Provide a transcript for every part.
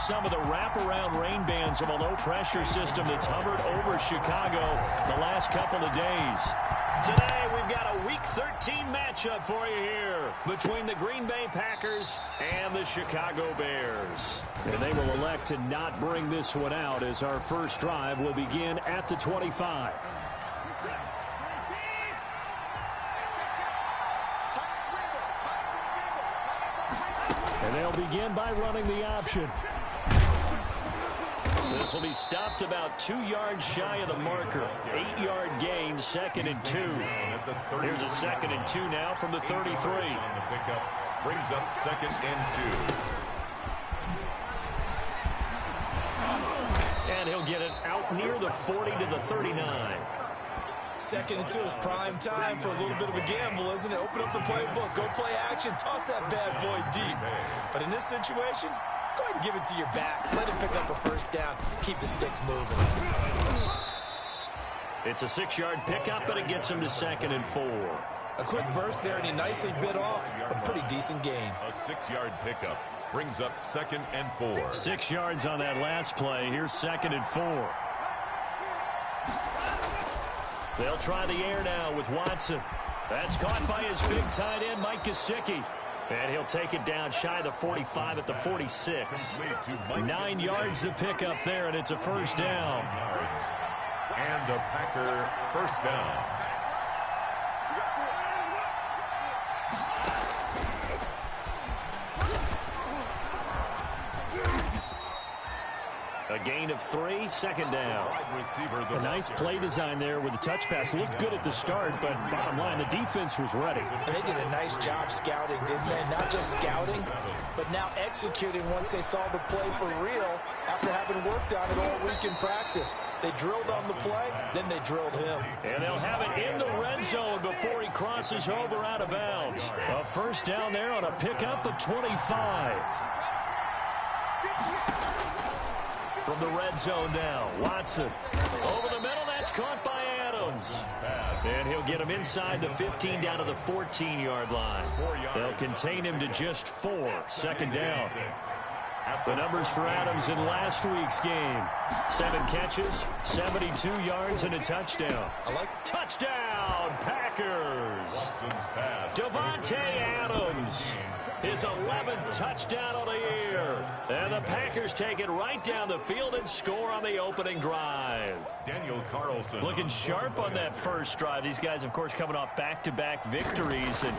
some of the wraparound rain bands of a low-pressure system that's hovered over Chicago the last couple of days. Today, we've got a Week 13 matchup for you here between the Green Bay Packers and the Chicago Bears. And they will elect to not bring this one out as our first drive will begin at the 25. And they'll begin by running the option. This will be stopped about 2 yards shy of the marker. 8-yard gain, 2nd and 2. Here's a 2nd and 2 now from the 33. On the pickup brings up 2nd and 2. And he'll get it out near the 40 to the 39. 2nd and 2 is prime time for a little bit of a gamble, isn't it? Open up the playbook, go play action, toss that bad boy deep. But in this situation, go ahead and give it to your back. Let him pick up a first down. Keep the sticks moving. It's a 6-yard pickup, but it gets him to 2nd and 4. A quick burst there, and he nicely bit off a pretty decent gain. A 6-yard pickup brings up 2nd and 4. 6 yards on that last play. Here's 2nd and 4. They'll try the air now with Watson. That's caught by his big tight end, Mike Gesicki. And he'll take it down shy of the 45 at the 46. 9 yards to pick up there, and it's a first down. And a Packer first down. A gain of 3, 2nd down. A nice play design there with the touch pass. Looked good at the start, but bottom line, the defense was ready. And they did a nice job scouting, didn't they? Not just scouting, but now executing once they saw the play for real after having worked on it all week in practice. They drilled on the play, then they drilled him. And they'll have it in the red zone before he crosses over out of bounds. A first down there on a pickup of 25. From the red zone now, Watson. Over the middle, that's caught by Adams. And he'll get him inside the 15 down to the 14-yard line. They'll contain him to just 4, 2nd down. The numbers for Adams in last week's game. 7 catches, 72 yards, and a touchdown. Touchdown, Packers. Davante Adams. His 11th touchdown of the year. And the Packers take it right down the field and score on the opening drive. Daniel Carlson. Looking sharp on that first drive. These guys, of course, coming off back-to-back victories. And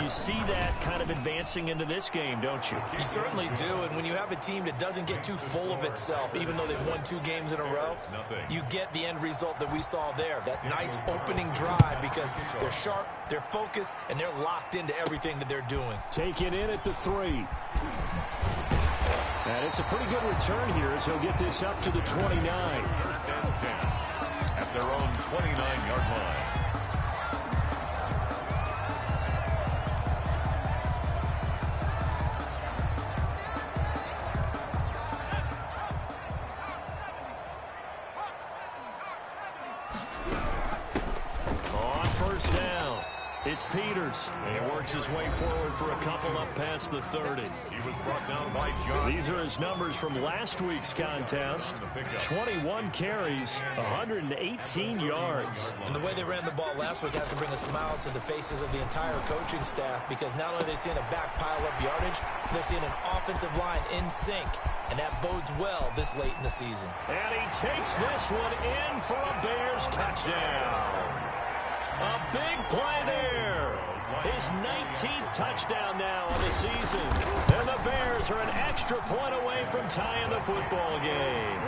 you see that kind of advancing into this game, don't you? You certainly do. And when you have a team that doesn't get too full of itself, even though they've won 2 games in a row, you get the end result that we saw there. That nice opening drive because they're sharp, they're focused, and they're locked into everything that they're doing. Take it in at the 3. And it's a pretty good return here as he'll get this up to the 29. First and 10 at their own 29-yard line. On first down, it's Peters. And he works his way forward for a couple up past the 30. He was brought down by John. These are his numbers from last week's contest. 21 carries, 118 yards. And the way they ran the ball last week has to bring a smile to the faces of the entire coaching staff because not only are they seeing a back pile up yardage, they're seeing an offensive line in sync. And that bodes well this late in the season. And he takes this one in for a Bears touchdown. A big play there. His 19th touchdown now of the season. And the Bears are an extra point away from tying the football game.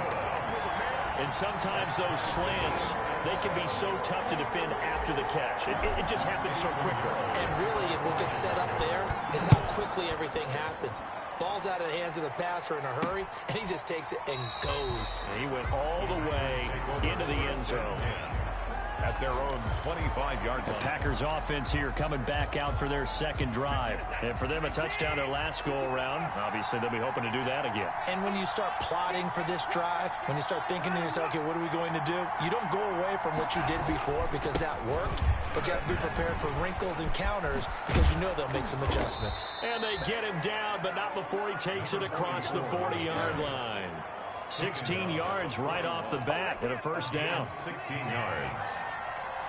And sometimes those slants, they can be so tough to defend after the catch. It just happens so quickly. And really, what gets set up there is how quickly everything happens. Ball's out of the hands of the passer in a hurry, and he just takes it and goes. He went all the way into the end zone. at their own 25-yard line. The Packers offense here coming back out for their second drive. And for them, a touchdown their last go-around. Obviously, they'll be hoping to do that again. And when you start plotting for this drive, when you start thinking to yourself, okay, what are we going to do? You don't go away from what you did before because that worked, but you have to be prepared for wrinkles and counters because you know they'll make some adjustments. And they get him down, but not before he takes it across the 40-yard line. 16 yards right off the bat and a first down. 16 yards.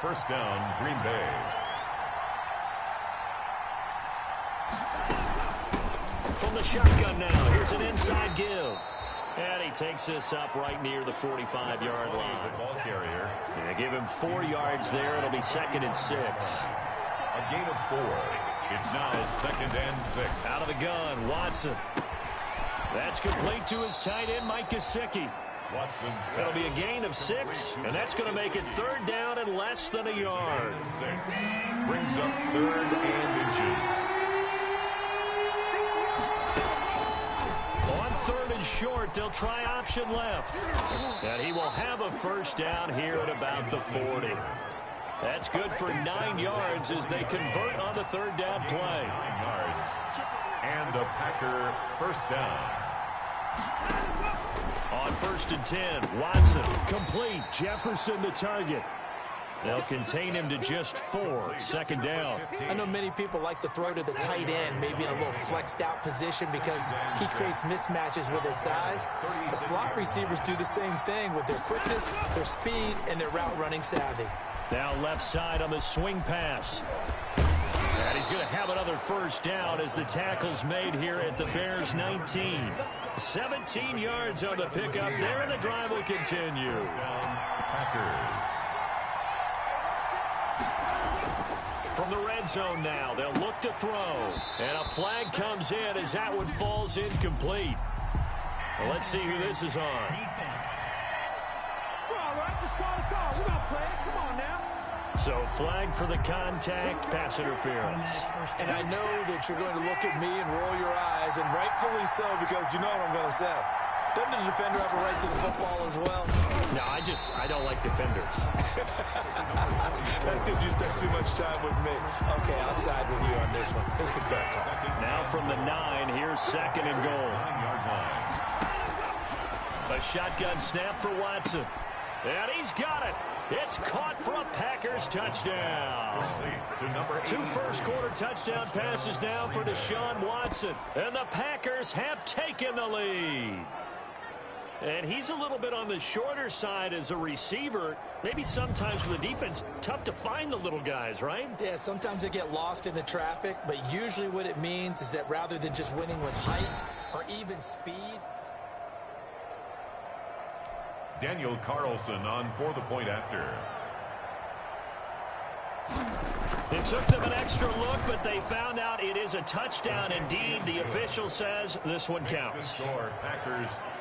First down, Green Bay. From the shotgun now, here's an inside give. And he takes this up right near the 45-yard line. Ball carrier. Yeah, give him 4 yards there. It'll be 2nd and 6. A gain of 4. It's now 2nd and 6. Out of the gun, Watson. That's complete to his tight end, Mike Gesicki. Watson's That'll be a gain of 6, and that's going to make it 3rd down and less than a yard. 6. Brings up 3rd and inches. On 3rd and short, they'll try option left. And he will have a first down here at about the 40. That's good for 9 yards as they convert on the 3rd down play. 9 yards. And the Packer first down. On 1st and 10, Watson complete. Jefferson the target. They'll contain him to just 4. 2nd down. I know many people like to throw to the tight end, maybe in a little flexed out position because he creates mismatches with his size. The slot receivers do the same thing with their quickness, their speed, and their route running savvy. Now left side on the swing pass. And he's going to have another first down as the tackle's made here at the Bears 19. 17 yards on the pickup there, and the drive will continue. Packers. From the red zone now, they'll look to throw. And a flag comes in as that one falls incomplete. Well, let's see who this is on. All right, just call the call. We're going to play it. Come on now. So flag for the contact, pass interference. And I know that you're going to look at me and roll your eyes, and rightfully so, because you know what I'm going to say. Doesn't the defender have a right to the football as well? No, I don't like defenders. That's because you spent too much time with me. Okay, I'll side with you on this one. Here's the correct call. Now from the 9, here's 2nd and goal. 9-yard line. A shotgun snap for Watson. And he's got it. It's caught for a Packers touchdown. Two first-quarter touchdown passes now for Deshaun Watson. And the Packers have taken the lead. And he's a little bit on the shorter side as a receiver. Maybe sometimes for the defense, tough to find the little guys, right? Yeah, sometimes they get lost in the traffic, but usually what it means is that rather than just winning with height or even speed. Daniel Carlson on for the point after. It took them an extra look, but they found out it is a touchdown indeed. The official says this one counts.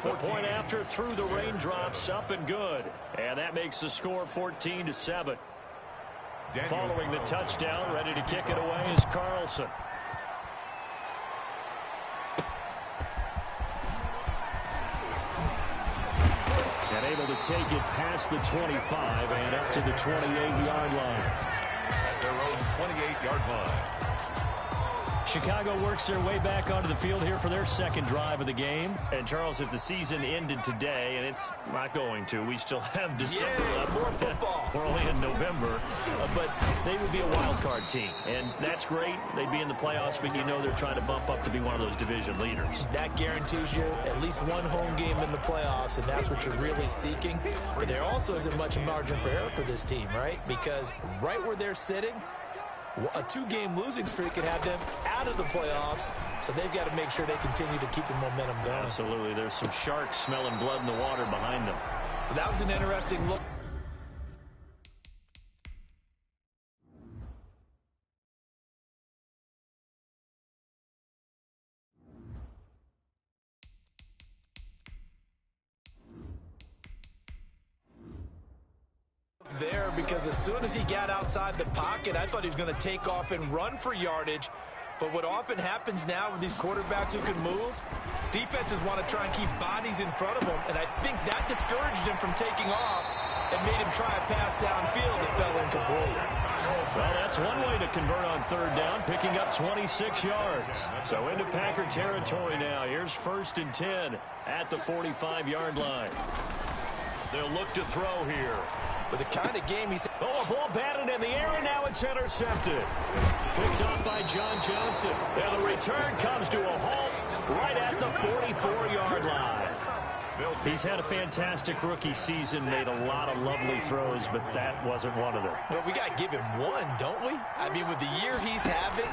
The point after through the raindrops, up and good. And that makes the score 14-7. Following the touchdown, ready to kick it away is Carlson. And able to take it past the 25 and up to the 28-yard line. At their own 28-yard line. Chicago works their way back onto the field here for their second drive of the game. And, Charles, if the season ended today, and it's not going to, we still have December left. More football. We're only in November. But they would be a wild card team. And that's great. They'd be in the playoffs, but you know they're trying to bump up to be one of those division leaders. That guarantees you at least one home game in the playoffs, and that's what you're really seeking. But there also isn't much margin for error for this team, right? Because right where they're sitting, a 2-game losing streak could have them out of the playoffs, so they've got to make sure they continue to keep the momentum going. Absolutely. There's some sharks smelling blood in the water behind them. That was an interesting look. There, because as soon as he got outside the pocket, I thought he was going to take off and run for yardage. But what often happens now with these quarterbacks who can move, defenses want to try and keep bodies in front of them, and I think that discouraged him from taking off. and made him try a pass downfield that fell incomplete. Well, that's one way to convert on third down, picking up 26 yards. So into Packer territory now. Here's 1st and 10 at the 45-yard line. They'll look to throw here. With the kind of game he's... Oh, a ball batted in the air, and now it's intercepted. Picked off by John Johnson. And the return comes to a halt right at the 44-yard line. He's had a fantastic rookie season, made a lot of lovely throws, but that wasn't one of them. Well, we got to give him one, don't we? I mean, with the year he's having,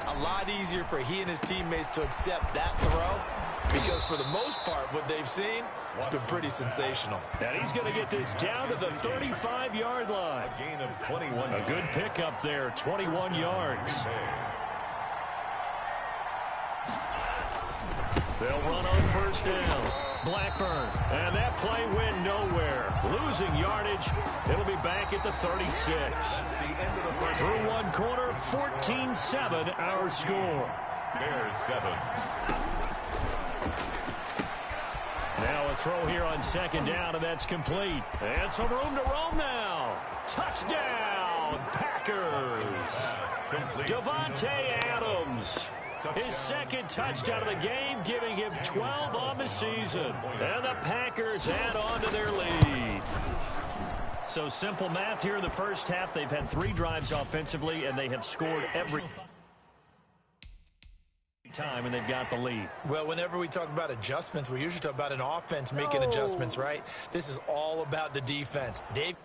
a lot easier for he and his teammates to accept that throw, because for the most part, what they've seen, it's been pretty sensational. And he's going to get this down to the 35-yard line. A gain of 21. A good pickup there, 21 yards. They'll run on 1st down. Blackburn, and that play went nowhere. Losing yardage. It'll be back at the 36. Through one quarter, 14-7 our score. Bears 7. Now a throw here on 2nd down, and that's complete. And some room to roam now. Touchdown, Packers. Davante Adams. His 2nd touchdown of the game, giving him 12 on the season. And the Packers add on to their lead. So simple math here in the first half. They've had 3 drives offensively, and they have scored every time, and they've got the lead. Well, whenever we talk about adjustments, we usually talk about an offense making adjustments, right? This is all about the defense. They've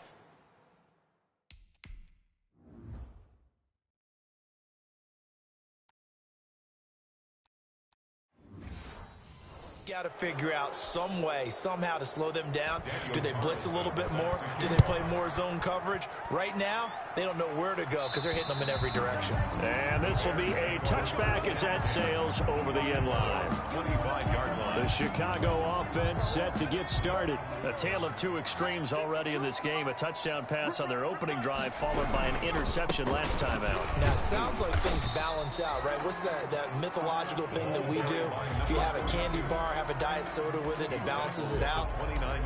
got to figure out some way, somehow to slow them down. Do they blitz a little bit more? Do they play more zone coverage? Right now, they don't know where to go because they're hitting them in every direction. And this will be a touchback as that sails over the end line. 25-yard line. The Chicago offense set to get started. A tale of 2 extremes already in this game. A touchdown pass on their opening drive, followed by an interception last time out. Now, it sounds like things balance out, right? What's that mythological thing that we do? If you have a candy bar, have a diet soda with it, it balances it out.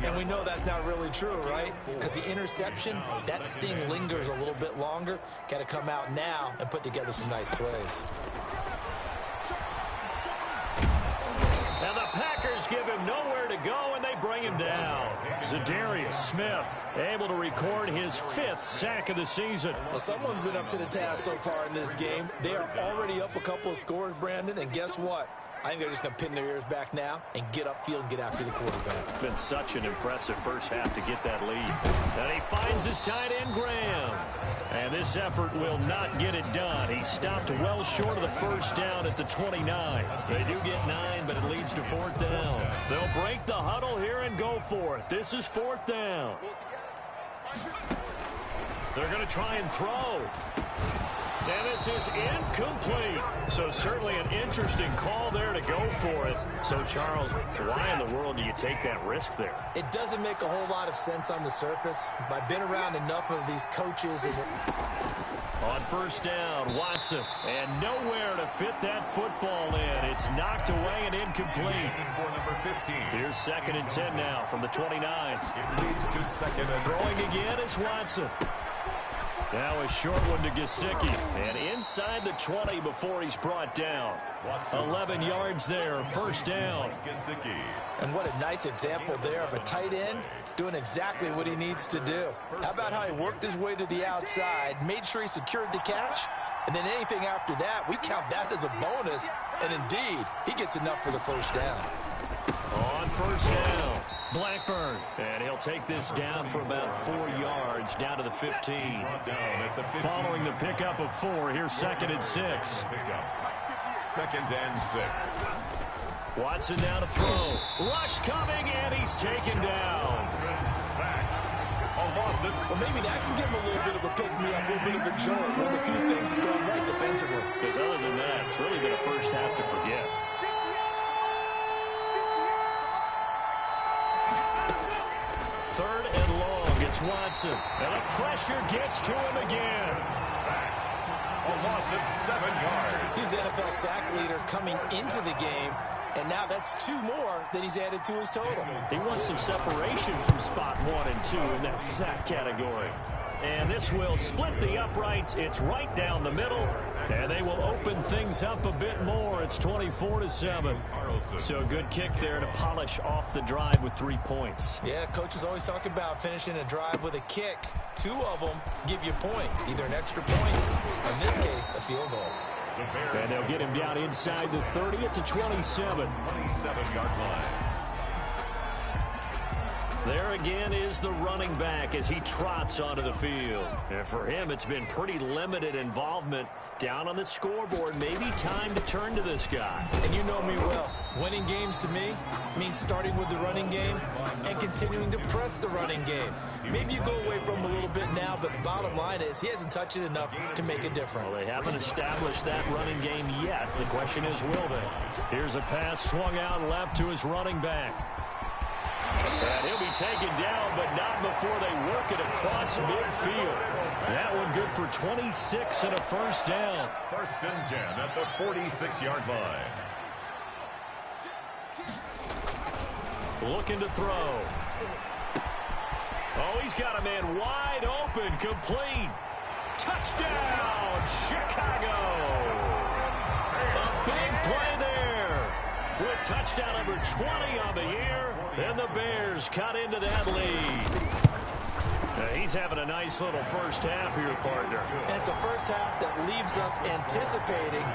And we know that's not really true, right? Because the interception, that sting lingers a little bit longer. Got to come out now and put together some nice plays. And the Packers give him nowhere to go, and they bring him down. Zadarius Smith able to record his 5th sack of the season. Well, someone's been up to the task so far in this game. They are already up a couple of scores, Brandon, and guess what? I think they're just going to pin their ears back now and get upfield and get after the quarterback. It's been such an impressive first half to get that lead. And he finds his tight end, Graham. And this effort will not get it done. He stopped well short of the first down at the 29. They do get 9, but it leads to 4th down. They'll break the huddle here and go for it. This is 4th down. They're going to try and throw. And this is incomplete. So certainly an interesting call there to go for it. So, Charles, why in the world do you take that risk there? It doesn't make a whole lot of sense on the surface. But I've been around enough of these coaches. On 1st down, Watson. And nowhere to fit that football in. It's knocked away and incomplete. For number 15. Here's 2nd and 10 now from the 29. It leads to 2nd and Throwing again is Watson. Now a short one to Gesicki. And inside the 20 before he's brought down. 11 yards there, 1st down. And what a nice example there of a tight end doing exactly what he needs to do. How about how he worked his way to the outside, made sure he secured the catch, and then anything after that, we count that as a bonus. And indeed, he gets enough for the 1st down. On 1st down, Blackburn. And he'll take this down for about 4 yards, down to the 15. Following the pickup of 4, here's 2nd and 6. 2nd and 6. Watson down to throw. Rush coming, and he's taken down. Well, maybe that can give him a little bit of a pick-me-up, a little bit of a jolt when a few things have gone right defensively. Because other than that, it's really been a first half to forget. 3rd and long, it's Watson. And the pressure gets to him again. A loss of 7 yards. He's the NFL sack leader coming into the game, And now that's 2 more than he's added to his total. He wants some separation from spot 1 and 2 in that sack category. And this will split the uprights. It's right down the middle. And they will open things up a bit more. It's 24-7. So good kick there to polish off the drive with 3 points. Yeah, coaches always talk about finishing a drive with a kick. 2 of them give you points, either an extra point or, in this case, a field goal. And they'll get him down inside the 30 at the 27. 27-yard line. There again is the running back as he trots onto the field. And for him, it's been pretty limited involvement down on the scoreboard. Maybe time to turn to this guy. And you know me well. Winning games to me means starting with the running game and continuing to press the running game. Maybe you go away from him a little bit now, but the bottom line is he hasn't touched it enough to make a difference. Well, they haven't established that running game yet. The question is, will they? Here's a pass swung out left to his running back. And he'll be taken down, but not before they work it across midfield. That one good for 26 and a first down. First and 10 at the 46-yard line. Looking to throw. Oh, he's got a man wide open, complete. Touchdown, Chicago. A big play there. With touchdown number 20 on the year, and the Bears cut into that lead. He's having a nice little first half here, partner. And it's a first half that leaves us anticipating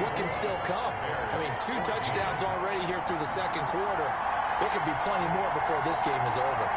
what can still come. I mean, 2 touchdowns already here through the second quarter. There could be plenty more before this game is over.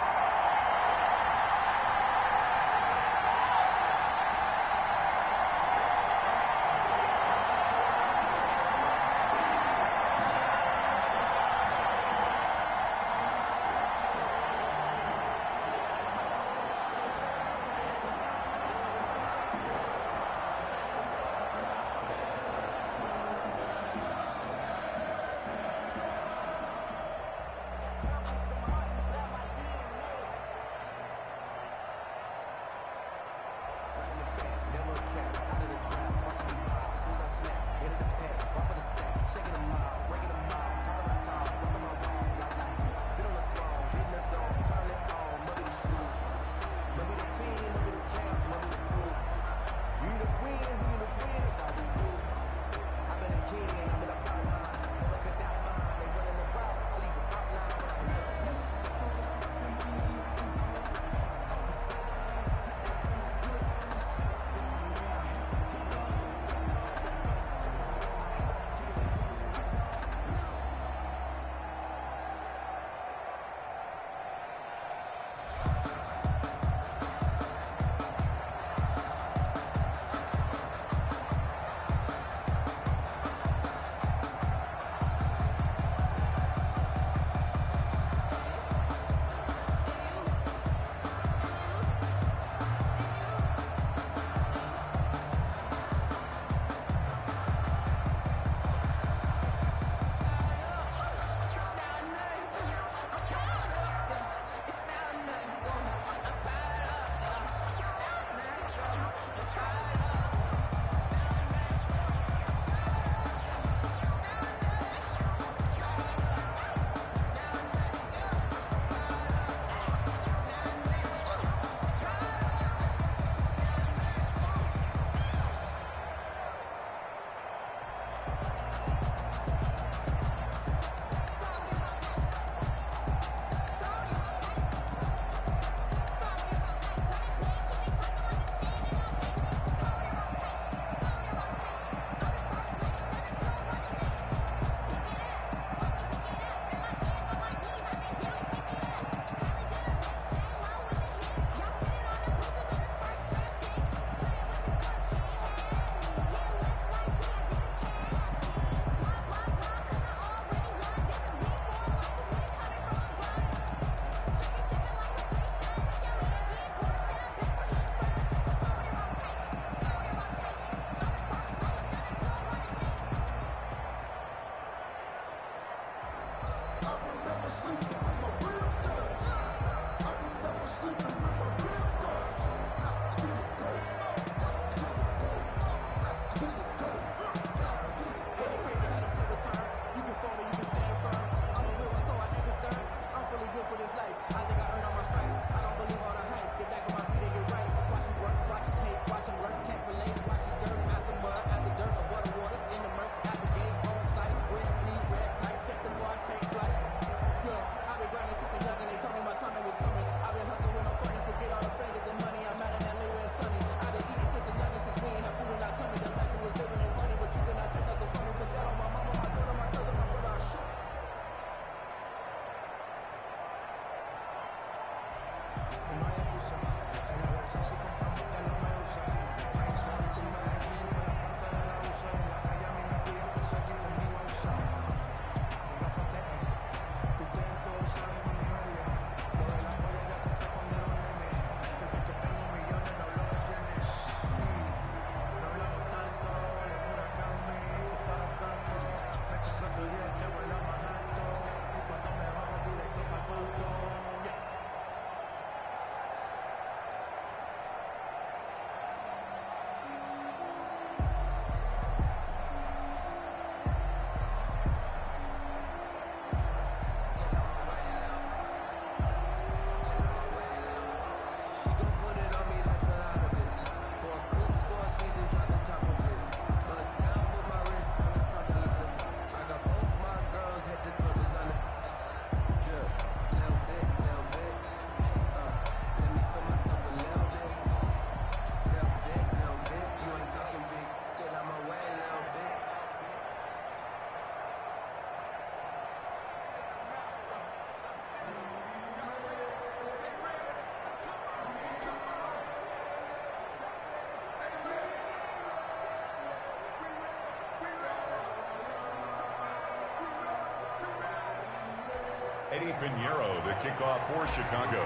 Eddie Pinheiro, the kickoff for Chicago.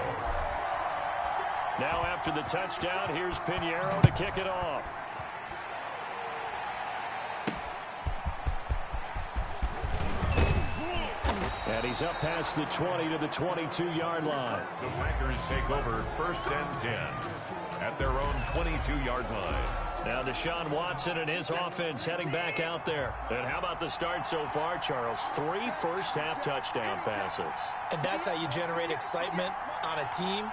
Now after the touchdown, here's Pinheiro to kick it off. And he's up past the 20 to the 22-yard line. The Packers take over 1st and 10 at their own 22-yard line. Now Deshaun Watson and his offense heading back out there. And how about the start so far, Charles? 3 first-half touchdown passes. And that's how you generate excitement on a team.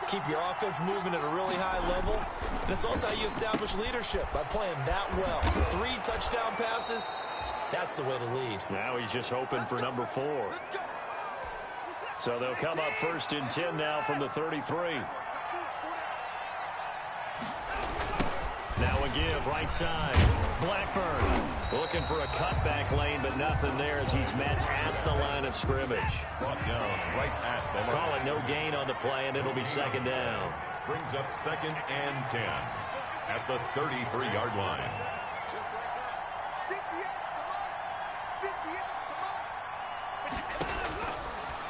Keep your offense moving at a really high level. And it's also how you establish leadership, by playing that well. 3 touchdown passes. That's the way to lead. Now he's just hoping for number 4. So they'll come up 1st and 10 now from the 33. Now a give, right side. Blackburn looking for a cutback lane, but nothing there as he's met at the line of scrimmage. Brought down right at the line. Call it no gain on the play, and it'll be 2nd down. Brings up 2nd and 10 at the 33-yard line.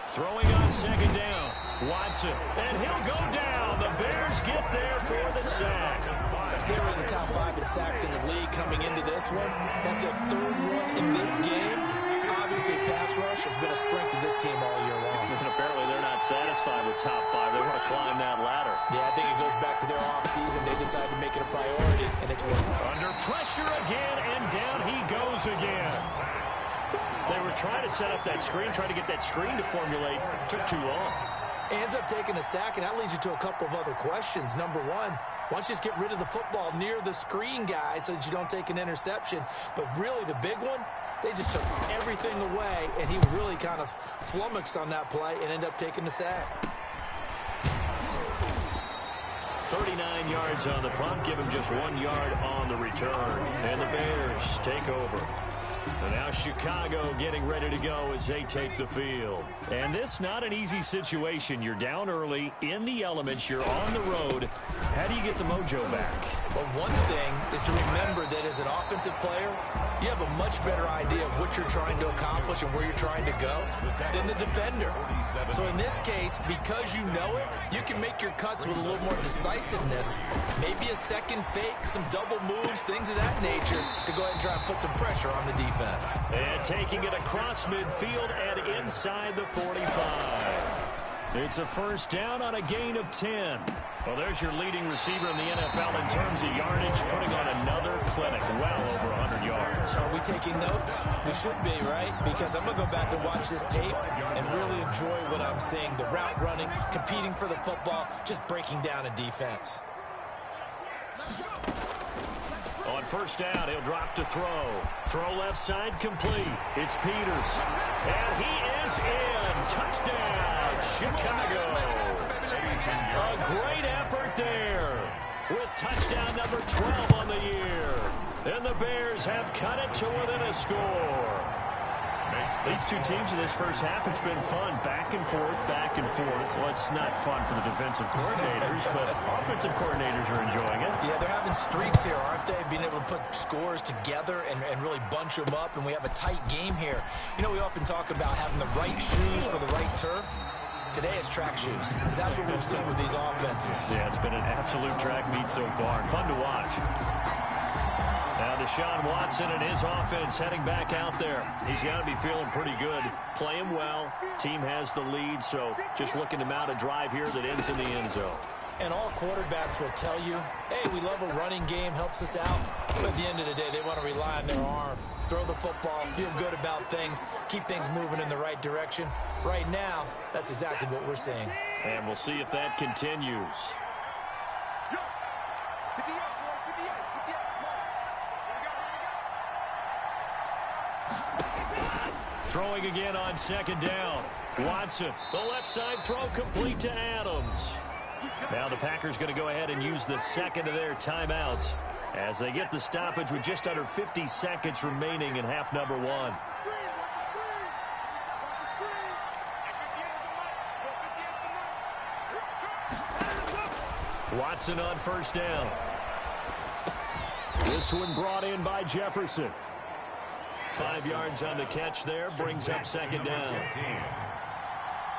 Throwing on 2nd down. Watson, and he'll go down. The Bears get there for the sack. They were in the top 5 in sacks in the league coming into this one. That's their 3rd one in this game. Obviously, pass rush has been a strength of this team all year long. And apparently they're not satisfied with top 5. They want to climb that ladder. Yeah, I think it goes back to their offseason. They decided to make it a priority, and it's working. Under pressure again, and down he goes again. They were trying to set up that screen, trying to get that screen to formulate. Took too long. Ends up taking a sack, and that leads you to a couple of other questions. Number one, why don't you just get rid of the football near the screen guy so that you don't take an interception? But really, the big one, they just took everything away, and he was really kind of flummoxed on that play and ended up taking the sack. 39 yards on the punt, give him just 1 yard on the return. And the Bears take over. And now Chicago getting ready to go as they take the field. And this not an easy situation. You're down early, in the elements, you're on the road. How do you get the mojo back? Well, one thing is to remember that as an offensive player, you have a much better idea of what you're trying to accomplish and where you're trying to go than the defender. So in this case, because you know it, you can make your cuts with a little more decisiveness. Maybe a second fake, some double moves, things of that nature to go ahead and try and put some pressure on the defense. And taking it across midfield and inside the 45. It's a 1st down on a gain of 10. Well, there's your leading receiver in the NFL in terms of yardage, putting on another clinic, well over 100 yards. Are we taking notes? We should be, right? Because I'm going to go back and watch this tape and really enjoy what I'm seeing. The route running, competing for the football, just breaking down a defense. On 1st down, he'll drop to throw. Throw left side complete. It's Peters. And he is in. Touchdown, Chicago. A great effort there with touchdown number 12 on the year. And the Bears have cut it to within a score. These two teams in this first half, it's been fun. Back and forth, back and forth. Well, it's not fun for the defensive coordinators, but offensive coordinators are enjoying it. Yeah, they're having streaks here, aren't they? Being able to put scores together and really bunch them up, and we have a tight game here. You know, we often talk about having the right shoes for the right turf. Today it's track shoes. That's what we've seen with these offenses. Yeah, it's been an absolute track meet so far. Fun to watch. Now Deshaun Watson and his offense heading back out there. He's got to be feeling pretty good. Playing well. Team has the lead, so just looking to mount a drive here that ends in the end zone. And all quarterbacks will tell you, hey, we love a running game, helps us out. But at the end of the day, they want to rely on their arm. Throw the football, feel good about things, keep things moving in the right direction. Right now, that's exactly what we're seeing. And we'll see if that continues. Throwing again on second down. Watson, the left side throw complete to Adams. Now the Packers going to go ahead and use the second of their timeouts as they get the stoppage with just under 50 seconds remaining in half number one. Watson on first down. This one brought in by Jefferson. 5 yards on the catch there, brings up second down.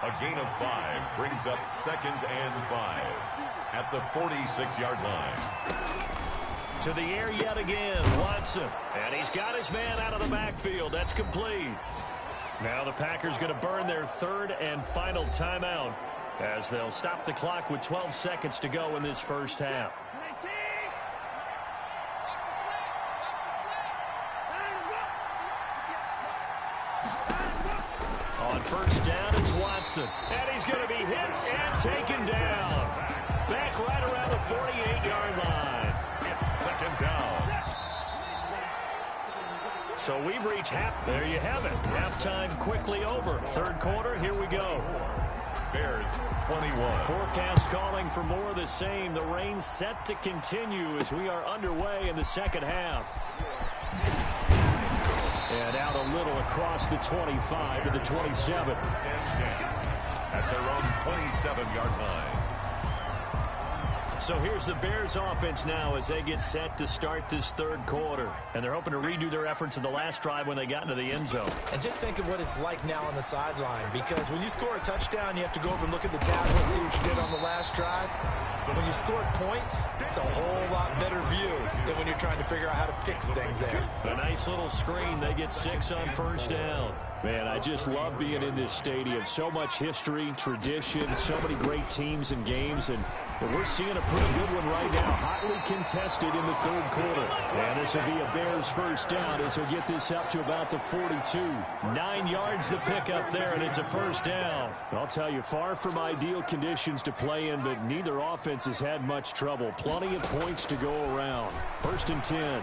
A gain of 5 brings up 2nd and 5 at the 46-yard line. To the air yet again, Watson. And he's got his man out of the backfield. That's complete. Now the Packers going to burn their third and final timeout as they'll stop the clock with 12 seconds to go in this first half. On first down, it's Watson. And he's going to be hit and taken down. Back right around the 48-yard line. It's second down. So we've reached half. There you have it. Halftime quickly over. Third quarter, here we go. Bears 21. Forecast calling for more of the same. The rain set to continue as we are underway in the second half. And out a little across the 25 to the 27. At their own 27-yard line. So here's the Bears offense now as they get set to start this third quarter. And they're hoping to redo their efforts in the last drive when they got into the end zone. And just think of what it's like now on the sideline, because when you score a touchdown, you have to go over and look at the tablet and see what you did on the last drive. But when you scored points, it's a whole lot better view than when you're trying to figure out how to fix things there. A nice little screen. They get 6 on first down. Man, I just love being in this stadium. So much history, tradition, so many great teams and games, and we're seeing a pretty good one right now. Hotly contested in the third quarter. And this will be a Bears first down as he'll get this up to about the 42. 9 yards the pickup there, and it's a first down. I'll tell you, far from ideal conditions to play in, but neither offense has had much trouble. Plenty of points to go around. First and 10.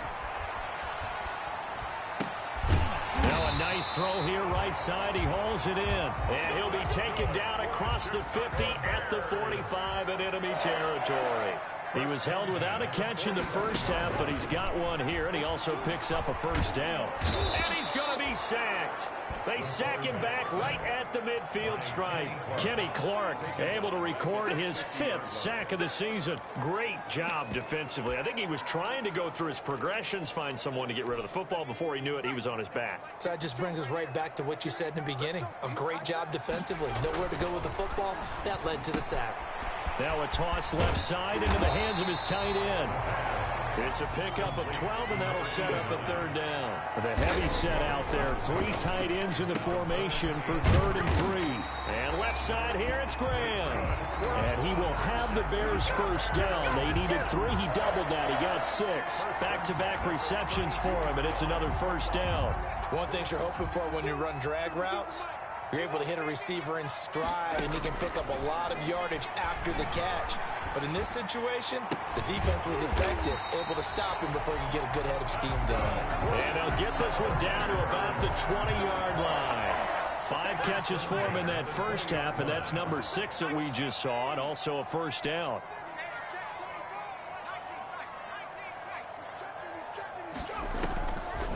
Now a nice throw here right side. He hauls it in. And he'll be taken down across the 50 at the 45 in enemy territory. He was held without a catch in the first half, but he's got one here, and he also picks up a first down. And he's going to be sacked. They sack him back right at the midfield stripe. Kenny Clark able to record his 5th sack of the season. Great job defensively. I think he was trying to go through his progressions, find someone to get rid of the football. Before he knew it, he was on his back. So that just brings us right back to what you said in the beginning. A great job defensively. Nowhere to go with the football. That led to the sack. Now a toss left side into the hands of his tight end. It's a pickup of 12, and that'll set up a third down. For the heavy set out there, 3 tight ends in the formation for 3rd and 3. And left side here, it's Graham. And he will have the Bears first down. They needed 3. He doubled that. He got 6. Back-to-back receptions for him, and it's another first down. One thing you're hoping for when you run drag routes, you're able to hit a receiver in stride, and he can pick up a lot of yardage after the catch. But in this situation, the defense was effective, able to stop him before he could get a good head of steam going. And they'll get this one down to about the 20-yard line. 5 catches for him in that first half, and that's number 6 that we just saw, and also a first down.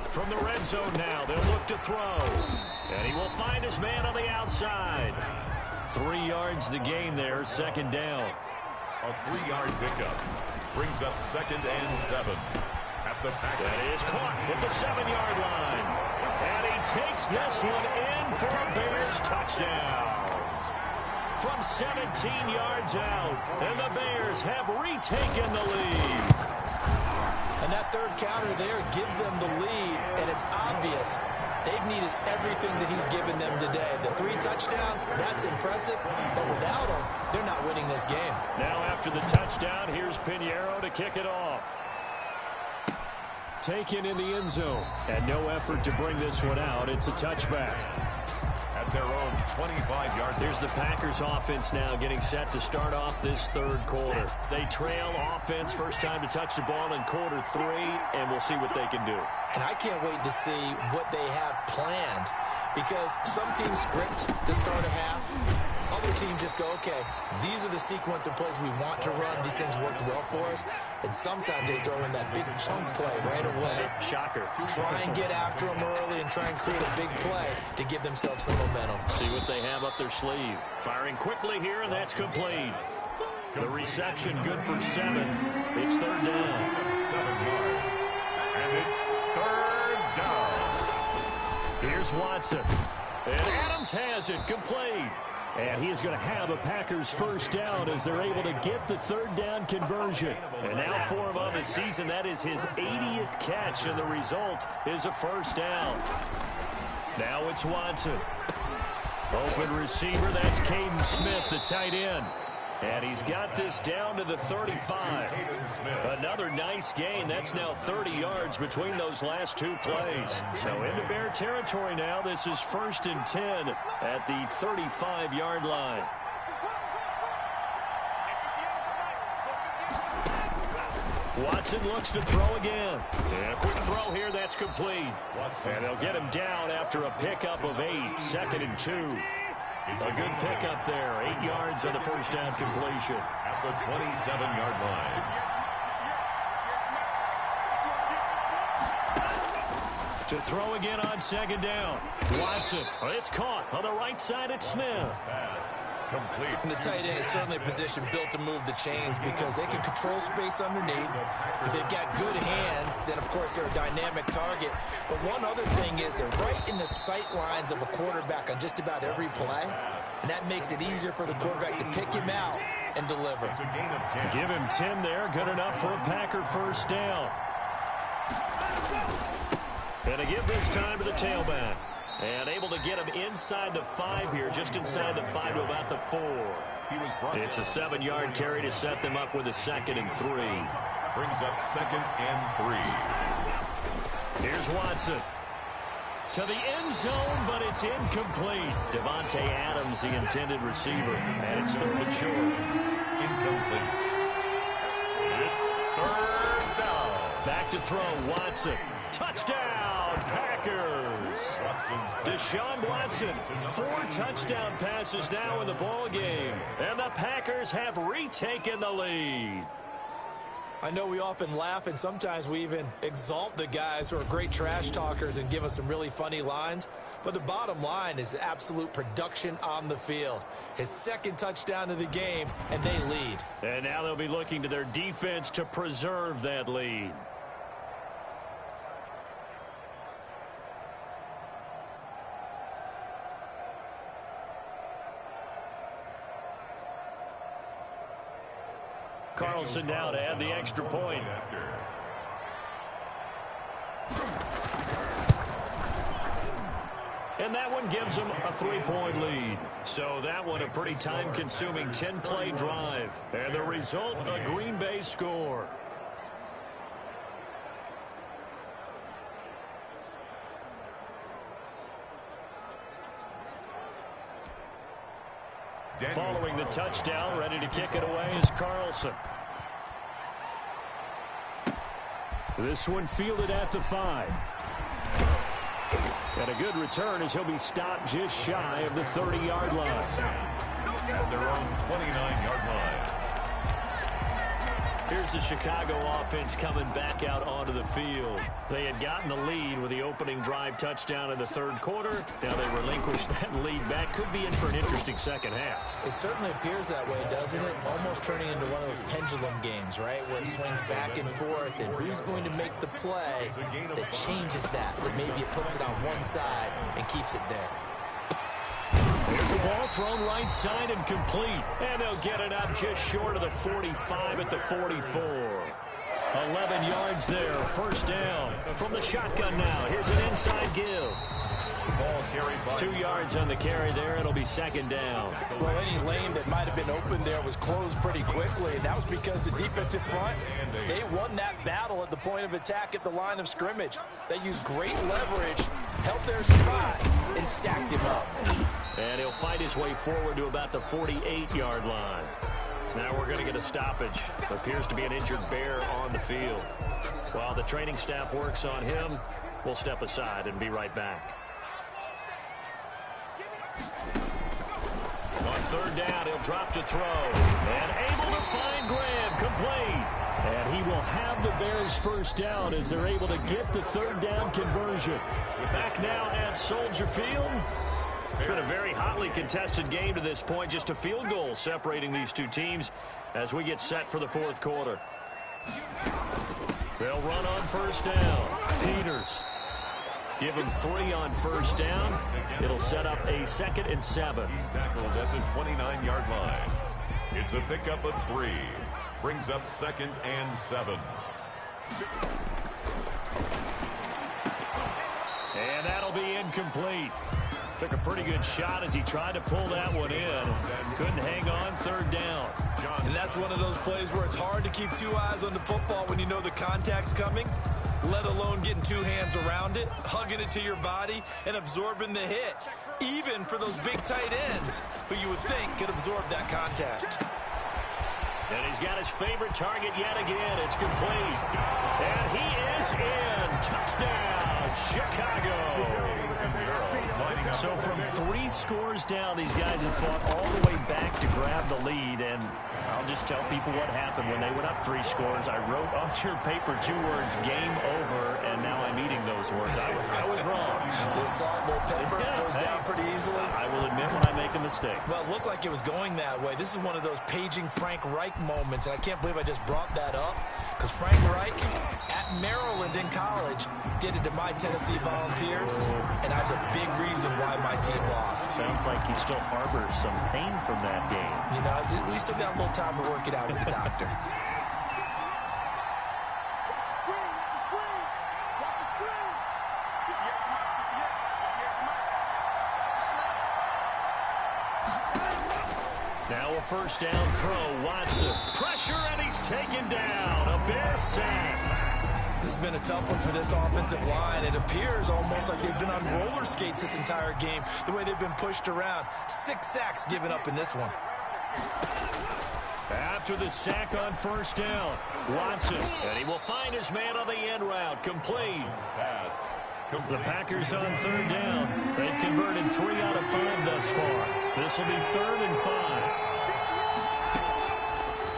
From the red zone now, they'll look to throw. And he will find his man on the outside. 3 yards the gain there, second down. A 3-yard pickup brings up 2nd and 7. At the Packers. That is caught at the 7-yard line. And he takes this one in for a Bears touchdown. From 17 yards out, and the Bears have retaken the lead. And that third counter there gives them the lead, and it's obvious they've needed everything that he's given them today. The 3 touchdowns, that's impressive, but without him, they're not winning this game. Now after the touchdown, here's Pinheiro to kick it off. Taken in the end zone, and no effort to bring this one out. It's a touchback. At their own 25-yard. Here's the Packers offense now getting set to start off this third quarter. They trail offense, first time to touch the ball in quarter 3, and we'll see what they can do. And I can't wait to see what they have planned, because some teams script to start a half. Other teams just go, okay, these are the sequence of plays we want to run. These things worked well for us. And sometimes they throw in that big chunk play right away. Shocker. Try and get after them early and try and create a big play to give themselves some momentum. See what they have up their sleeve. Firing quickly here, and that's complete. The reception good for 7. It's third down. 7 yards. And it's third down. Here's Watson. And Adams has it complete. And he is going to have a Packers first down as they're able to get the third down conversion. And now for him on the season, that is his 80th catch, and the result is a first down. Now it's Watson. Open receiver, that's Caden Smith, the tight end. And he's got this down to the 35. Another nice gain. That's now 30 yards between those last 2 plays. So into Bear territory now. This is 1st and 10 at the 35-yard line. Watson looks to throw again. And a quick throw here, that's complete. And they'll get him down after a pickup of 8, 2nd and 2. A good pickup there. 8 yards on the first down completion. At the 27-yard line. To throw again on 2nd down. Watson. It's caught on the right side at Smith. Pass complete. And the tight end is certainly a position built to move the chains because they can control space underneath. If they've got good hands, then, of course, they're a dynamic target. But one other thing is they're right in the sight lines of a quarterback on just about every play. And that makes it easier for the quarterback to pick him out and deliver. It's a gain of 10. Give him 10 there. Good enough for a Packer first down. And to give this time to the tailback. And able to get him inside the 5 here, just inside the 5 to about the 4. It's a 7-yard carry to set them up with a 2nd and 3. Brings up 2nd and 3. Here's Watson. To the end zone, but it's incomplete. Devontae Adams, the intended receiver. And it's 3rd and short. Incomplete. It's 3rd down. Back to throw, Watson. Touchdown, Packers. Deshaun Watson, 4 touchdown passes now in the ball game. And the Packers have retaken the lead. I know we often laugh, and sometimes we even exalt the guys who are great trash talkers and give us some really funny lines. But the bottom line is absolute production on the field. His 2nd touchdown of the game, and they lead. And now they'll be looking to their defense to preserve that lead. Carlson now to add the extra point. And that one gives them a 3-point lead. So that one a pretty time-consuming 10-play drive. And the result, a Green Bay score. Following the touchdown, ready to kick it away is Carlson. This one fielded at the 5. And a good return as he'll be stopped just shy of the 30-yard line. At their own 29-yard line. Here's the Chicago offense coming back out onto the field. They had gotten the lead with the opening drive touchdown in the third quarter. Now they relinquished that lead back. Could be in for an interesting second half. It certainly appears that way, doesn't it? Almost turning into one of those pendulum games, right, where it swings back and forth, and who's going to make the play that changes that, or maybe it puts it on one side and keeps it there. There's a ball thrown right side and complete. And they'll get it up just short of the 45 at the 44. 11 yards there. First down from the shotgun now. Here's an inside give. Ball carried by 2 yards on the carry there. It'll be second down. Well, any lane that might have been open there was closed pretty quickly, and that was because the defensive front, they won that battle at the point of attack at the line of scrimmage. They used great leverage, held their spot, and stacked him up. And he'll fight his way forward to about the 48-yard line. Now we're going to get a stoppage. Appears to be an injured Bear on the field. While the training staff works on him, we'll step aside and be right back. On third down, he'll drop to throw. And able to find Graham, complete. And he will have the Bears first down as they're able to get the third down conversion. We're back now at Soldier Field. It's been a very hotly contested game to this point. Just a field goal separating these two teams as we get set for the fourth quarter. They'll run on first down. Peters. Give him 3 on first down. It'll set up a 2nd and 7. He's tackled at the 29-yard line. It's a pickup of 3. Brings up 2nd and 7. And that'll be incomplete. Took a pretty good shot as he tried to pull that one in. Couldn't hang on third down. And that's one of those plays where it's hard to keep 2 eyes on the football when you know the contact's coming, let alone getting 2 hands around it, hugging it to your body, and absorbing the hit. Even for those big tight ends who you would think could absorb that contact. And he's got his favorite target yet again. It's complete. And he is in. Touchdown, Chicago. So from 3 scores down, these guys have fought all the way back to grab the lead. And I'll just tell people what happened when they went up 3 scores. I wrote on your paper 2 words, game over, and now I'm eating those words. I was wrong. A little salt, a little pepper, goes down pretty easily. I will admit when I make a mistake. Well, it looked like it was going that way. This is one of those paging Frank Reich moments, and I can't believe I just brought that up, because Frank Reich at Maryland in college did it to my Tennessee Volunteers, and that's a big reason why my team lost. Sounds like he still harbors some pain from that game. You know, we still got a little time to work it out with the doctor. Now a first down throw. Watson. Pressure, and he's taken down. A Bear sack. This has been a tough one for this offensive line. It appears almost like they've been on roller skates this entire game, the way they've been pushed around. 6 sacks given up in this one. After the sack on first down, Watson. And he will find his man on the end route. Complete. The Packers on third down. They've converted 3 out of 5 thus far. This will be 3rd and 5.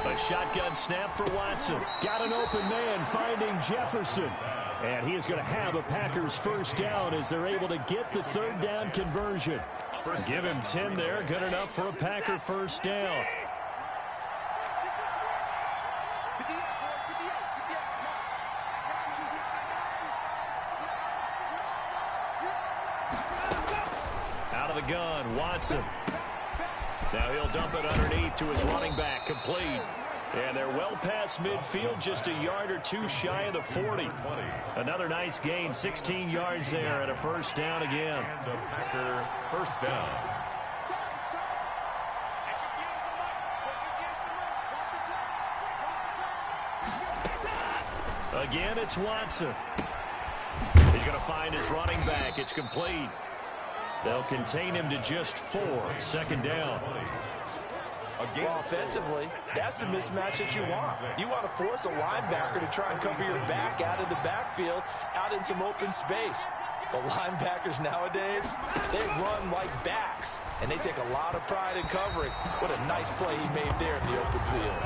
A shotgun snap for Watson. Got an open man finding Jefferson. And he is going to have a Packers first down as they're able to get the third down conversion. Give him 10 there. Good enough for a Packer first down. Out of the gun, Watson. Now he'll dump it underneath to his running back, complete. And they're well past midfield, just a yard or 2 shy of the 40. Another nice gain, 16 yards there, and a first down again. And a Packer first down. Again, it's Watson. He's going to find his running back. It's complete. They'll contain him to just 4. Second down. Well, offensively, that's the mismatch that you want. You want to force a linebacker to try and cover your back out of the backfield, out in some open space. The linebackers nowadays, they run like backs, and they take a lot of pride in covering. What a nice play he made there in the open field.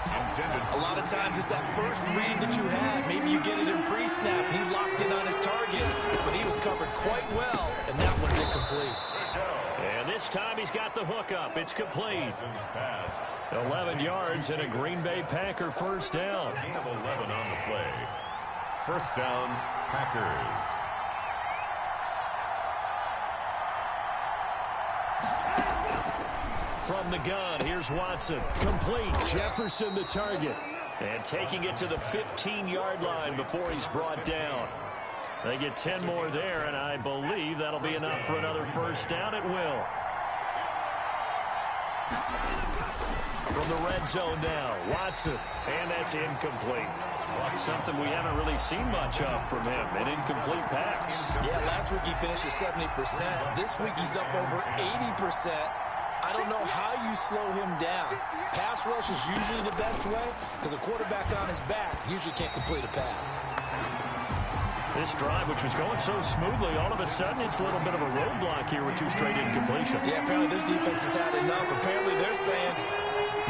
A lot of times it's that first read that you had. Maybe you get it in pre-snap. He locked in on his target, but he was covered quite well, and that one's incomplete. And this time he's got the hook up. It's complete. 11 yards and a Green Bay Packer first down. Gain of 11 on the play. First down, Packers. From the gun, here's Watson. Complete. Jefferson the target. And taking it to the 15-yard line before he's brought down. They get 10 more there, and I believe that'll be enough for another first down. It will. From the red zone now, Watson. And that's incomplete. Something we haven't really seen much of from him, an incomplete pass. Yeah, last week he finished at 70%. This week he's up over 80%. I don't know how you slow him down. Pass rush is usually the best way because a quarterback on his back usually can't complete a pass. This drive, which was going so smoothly, all of a sudden it's a little bit of a roadblock here with 2 straight incompletions. Yeah, apparently this defense has had enough. Apparently they're saying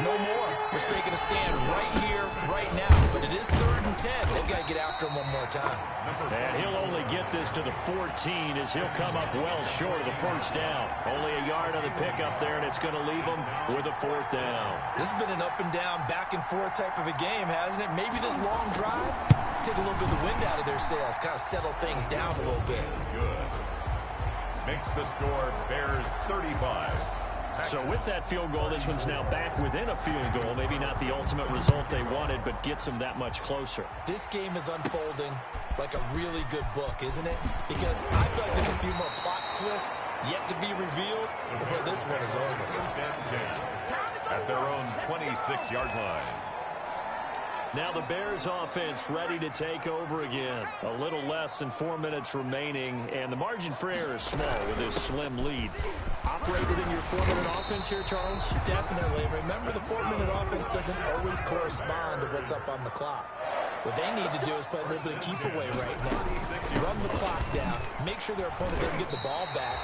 no more. We're making a stand right here, right now. But it is 3rd and 10. They've got to get after him one more time. And he'll only get this to the 14 as he'll come up well short of the first down. Only a yard on the pickup there, and it's going to leave him with a 4th down. This has been an up and down, back and forth type of a game, hasn't it? Maybe this long drive take a little bit of the wind out of their sails, kind of settle things down a little bit. Good. Makes the score Bears 35. So with that field goal, this one's now back within a field goal. Maybe not the ultimate result they wanted, but gets them that much closer. This game is unfolding like a really good book, isn't it? Because I feel like there's a few more plot twists yet to be revealed before this one is over. At their own 26-yard line. Now the Bears offense ready to take over again. A little less than 4 minutes remaining, and the margin for error is small with this slim lead. Operated in your 4-minute offense here, Charles? Definitely. Remember, the 4-minute offense doesn't always correspond to what's up on the clock. What they need to do is play a little bit of keep away right now. Run the clock down. Make sure their opponent doesn't get the ball back.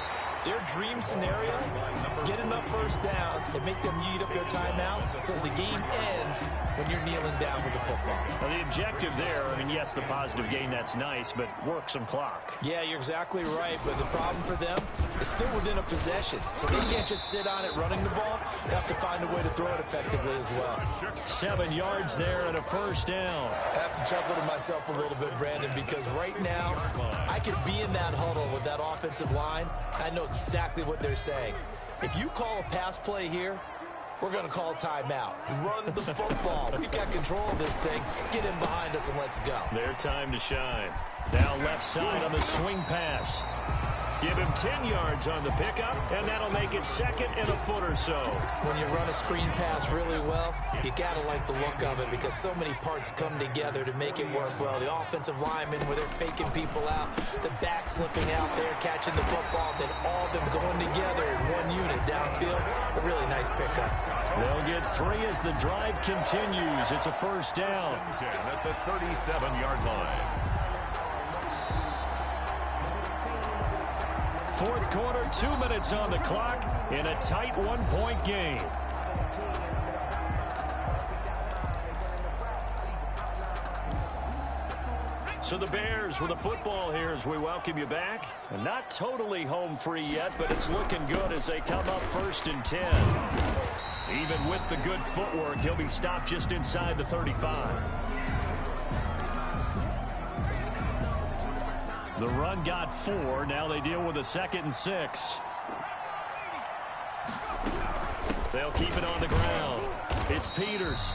Their dream scenario, get enough first downs and make them eat up their timeouts so the game ends when you're kneeling down with the football. Well, the objective there, I mean, yes, the positive gain, that's nice, but work some clock. Yeah, you're exactly right, but the problem for them is still within a possession, so they can't just sit on it running the ball. They have to find a way to throw it effectively as well. 7 yards there and a first down. I have to chuckle to myself a little bit, Brandon, because right now I could be in that huddle with that offensive line. I know exactly what they're saying. If you call a pass play here, we're going to call timeout. Run the football. We've got control of this thing. Get in behind us and let's go. Their time to shine. Now left side on the swing pass. Give him 10 yards on the pickup, and that'll make it 2nd and a foot or so. When you run a screen pass really well, you got to like the look of it because so many parts come together to make it work well. The offensive linemen, where they're faking people out, the back slipping out there, catching the football, then all of them going together as one unit downfield. A really nice pickup. They'll get 3 as the drive continues. It's a first down. At the 37-yard line. 4th quarter, 2 minutes on the clock in a tight 1-point game. So the Bears with the football here as we welcome you back. Not totally home free yet, but it's looking good as they come up 1st and 10. Even with the good footwork, he'll be stopped just inside the 35. The run got 4. Now they deal with a 2nd and 6. They'll keep it on the ground. It's Peters.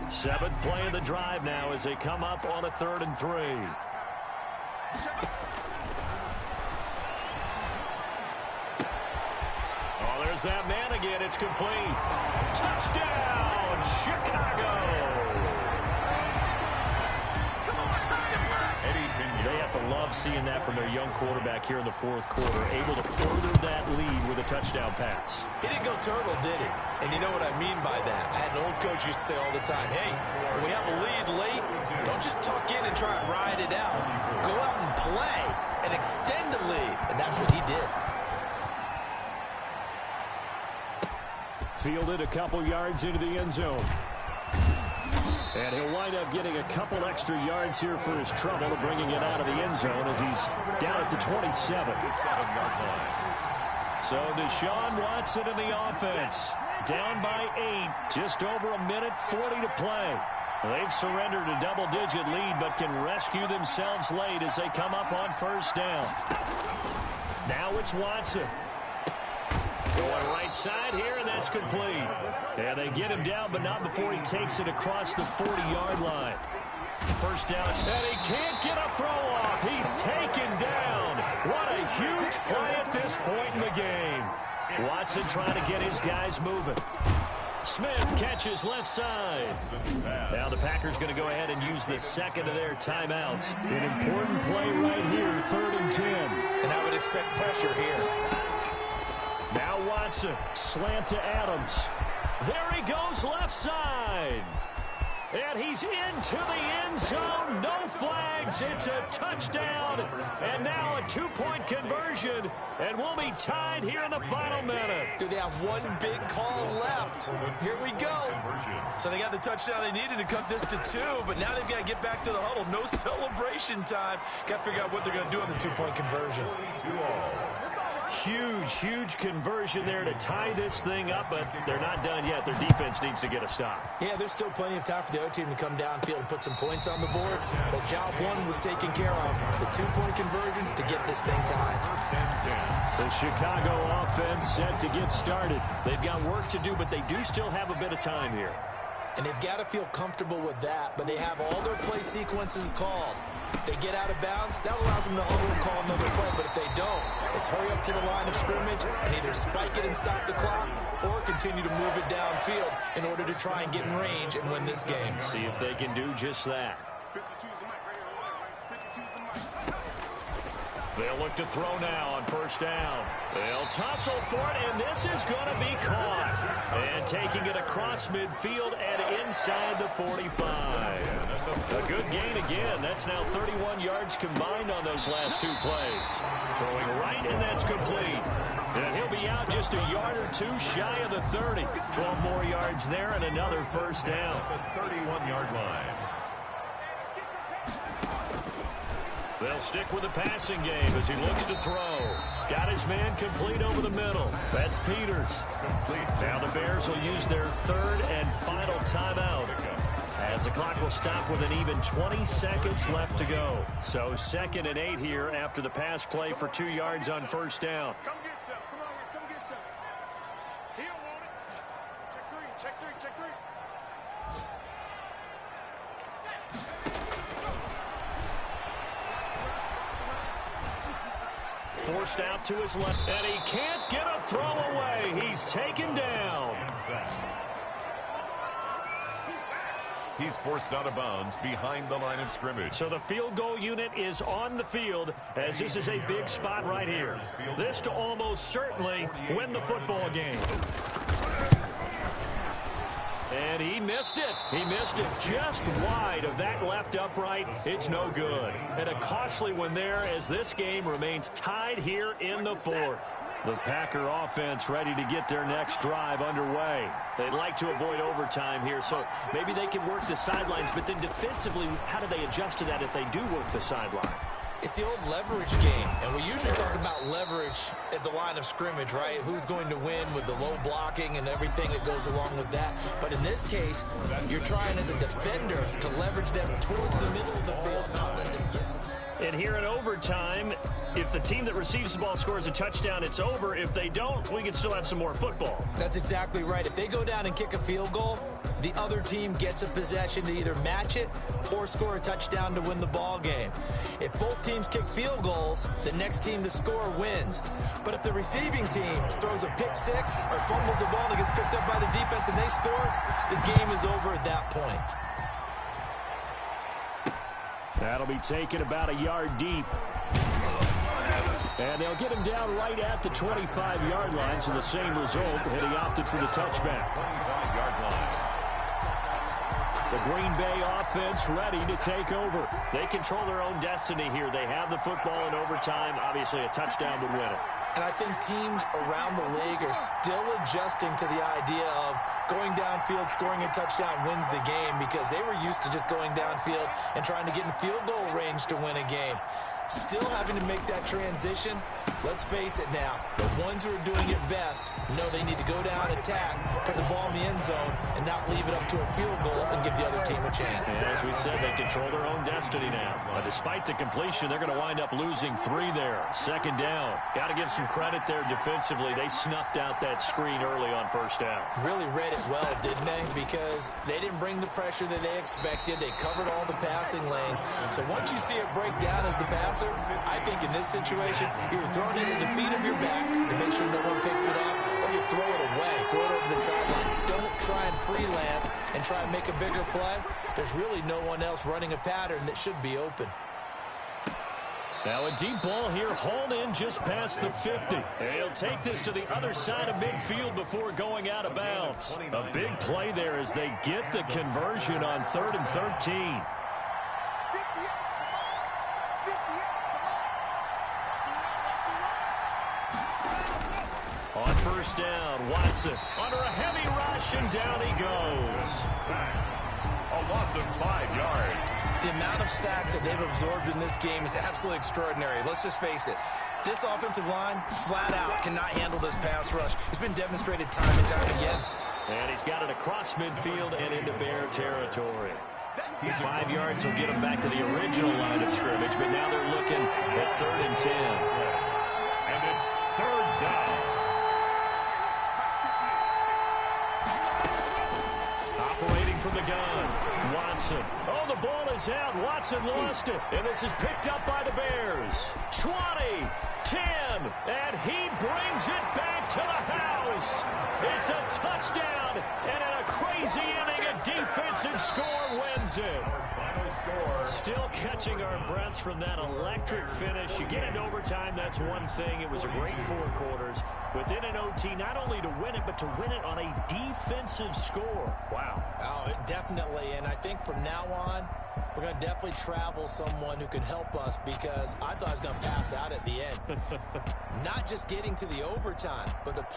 Seventh play of the drive now as they come up on a 3rd and 3. Oh, there's that man again. It's complete. Touchdown, Chicago. They have to love seeing that from their young quarterback here in the 4th quarter, able to further that lead with a touchdown pass. He didn't go turtle, did he? And you know what I mean by that. I had an old coach used to say all the time, hey, when we have a lead late, don't just tuck in and try and ride it out. Go out and play. And and extend the lead. And that's what he did. Fielded a couple yards into the end zone. And he'll wind up getting a couple extra yards here for his trouble, bringing it out of the end zone as he's down at the 27. So Deshaun Watson in the offense. Down by 8, just over a minute 40 to play. They've surrendered a double-digit lead, but can rescue themselves late as they come up on first down. Now it's Watson. Going right side here, and that's complete. And they get him down, but not before he takes it across the 40-yard line. First down, and he can't get a throw off. He's taken down. What a huge play at this point in the game. Watson trying to get his guys moving. Smith catches left side. Now the Packers going to go ahead and use the second of their timeouts. An important play right here, 3rd and 10. And I would expect pressure here. Now Watson, slant to Adams. There he goes left side. And he's into the end zone. No flags. It's a touchdown. And now a 2-point conversion. And we'll be tied here in the final minute. Do they have one big call left? Here we go. So they got the touchdown they needed to cut this to 2. But now they've got to get back to the huddle. No celebration time. Got to figure out what they're going to do on the 2-point conversion. Huge conversion there to tie this thing up, but they're not done yet. Their defense needs to get a stop. Yeah, there's still plenty of time for the other team to come downfield and put some points on the board, but job 1 was taken care of. The 2-point conversion to get this thing tied. The Chicago offense set to get started. They've got work to do, but they do still have a bit of time here. And they've got to feel comfortable with that, but they have all their play sequences called. If they get out of bounds, that allows them to huddle and call another play, but if they don't, it's hurry up to the line of scrimmage and either spike it and stop the clock or continue to move it downfield in order to try and get in range and win this game. See if they can do just that. They'll look to throw now on first down. They'll tussle for it, and this is going to be caught. And taking it across midfield and inside the 45. A good gain again. That's now 31 yards combined on those last 2 plays. Throwing right, and that's complete. And he'll be out just a yard or 2 shy of the 30. 12 more yards there and another first down. The 31-yard line. They'll stick with the passing game as he looks to throw. Got his man complete over the middle. That's Peters. Now the Bears will use their 3rd and final timeout, as the clock will stop with an even 20 seconds left to go. So 2nd and 8 here after the pass play for 2 yards on first down. Come get some. Come on, come get some. He don't want it. Check 3, check 3, check 3. Forced out to his left, and he can't get a throw away. He's taken down. He's forced out of bounds behind the line of scrimmage. So the field goal unit is on the field, as this is a big spot right here. This to almost certainly win the football game. And he missed it. He missed it just wide of that left upright. It's no good. And a costly one there as this game remains tied here in the 4th. The Packer offense ready to get their next drive underway. They'd like to avoid overtime here, so maybe they can work the sidelines, but then defensively, how do they adjust to that if they do work the sideline? It's the old leverage game, and we usually talk about leverage at the line of scrimmage, right? Who's going to win with the low blocking and everything that goes along with that. But in this case, you're trying as a defender to leverage them towards the middle of the field, not let them get to them. And here in overtime, if the team that receives the ball scores a touchdown, it's over. If they don't, we can still have some more football. That's exactly right. If they go down and kick a field goal, the other team gets a possession to either match it or score a touchdown to win the ball game. If both teams kick field goals, the next team to score wins. But if the receiving team throws a pick 6 or fumbles the ball and gets picked up by the defense and they score, the game is over at that point. That'll be taken about a yard deep. And they'll get him down right at the 25-yard line, so the same result, and he opted for the touchback. 25-yard line. The Green Bay offense ready to take over. They control their own destiny here. They have the football in overtime. Obviously, a touchdown would win it. And I think teams around the league are still adjusting to the idea of going downfield, scoring a touchdown wins the game, because they were used to just going downfield and trying to get in field goal range to win a game. Still having to make that transition. Let's face it now, the ones who are doing it best know they need to go down, attack, put the ball in the end zone, and not leave it up to a field goal and give the other team a chance. And as we said, they control their own destiny now. Despite the completion, they're going to wind up losing 3 there. Second down. Got to give some credit there defensively. They snuffed out that screen early on first down. Really read it well, didn't they? Because they didn't bring the pressure that they expected. They covered all the passing lanes. So once you see it break down as the passer, I think in this situation, you're throwing it at the feet of your back to make sure no one picks it up, or you throw it away, throw it over the sideline. Don't try and freelance and try and make a bigger play. There's really no one else running a pattern that should be open. Now a deep ball here, hauled in just past the 50. He'll take this to the other side of midfield before going out of bounds. A big play there as they get the conversion on 3rd and 13. On first down, Watson under a heavy rush, and down he goes. A loss of 5 yards. The amount of sacks that they've absorbed in this game is absolutely extraordinary. Let's just face it. This offensive line, flat out, cannot handle this pass rush. It's been demonstrated time and time again. And he's got it across midfield and into Bear territory. 5 yards will get him back to the original line of scrimmage, but now they're looking at 3rd and 10. And it's 3rd down. Operating from the gun, Watson. Oh, the ball is out. Watson lost it. And this is picked up by the Bears. 20, 10, and he brings it back to the house. It's a touchdown, and in a crazy inning, a defensive score wins it. Still catching our breaths from that electric finish. You get into overtime, that's one thing. It was a great 4 quarters. Within an OT, not only to win it, but to win it on a defensive score. Wow. Oh, definitely. And I think from now on, we're going to definitely travel someone who can help us, because I thought I was going to pass out at the end. Not just getting to the overtime, but the play.